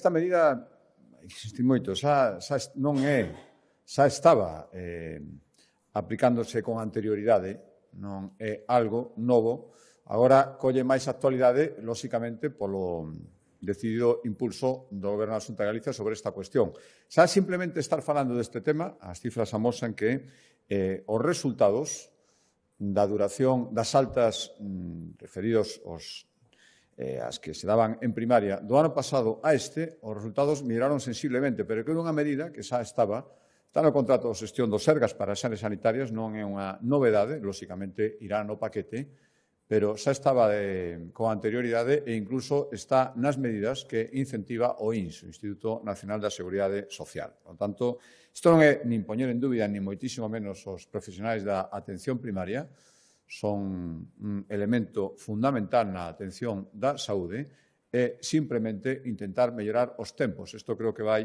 esta medida, insistí moito, xa estaba aplicándose con anterioridade, non é algo novo, agora colle máis actualidade, lóxicamente, polo decidido impulso do Goberno da Xunta de Galicia sobre esta cuestión. Xa simplemente estar falando deste tema, as cifras amosan que os resultados da duración das altas referidos as que se daban en primaria do ano pasado a este, os resultados melloraron sensiblemente, pero que era unha medida que xa está no contrato de xestión dos Sergas para as áreas sanitarias, non é unha novedade, lóxicamente irá no paquete, pero xa estaba con anterioridade e incluso está nas medidas que incentiva o INS, o Instituto Nacional da Seguridade Social. Por tanto, isto non é nin poñer en dúbida, nin moitísimo menos os profesionais da atención primaria, son un elemento fundamental na atención da saúde e simplemente intentar mellorar os tempos. Isto creo que vai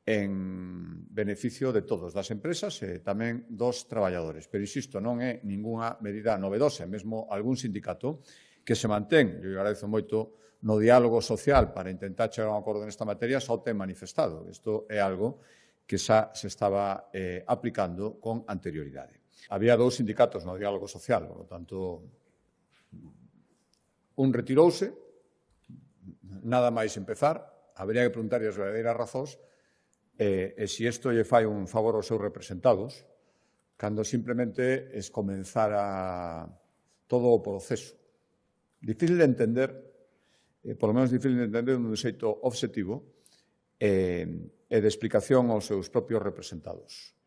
en beneficio de todos, das empresas e tamén dos traballadores. Pero, insisto, non é ningunha medida novedosa, mesmo algún sindicato que se mantén, eu agradezo moito, no diálogo social para intentar chegar a un acordo nesta materia, só ten manifestado. Isto é algo que xa se estaba aplicando con anterioridade. Había dous sindicatos no diálogo social, por lo tanto, un retirouse, nada máis empezar, habría que preguntar as verdadeiras razóns e se isto lle fai un favor aos seus representados, cando simplemente es comenzar todo o proceso. Difícil de entender, por lo menos difícil de entender dun xeito obxectivo e de explicación aos seus propios representados.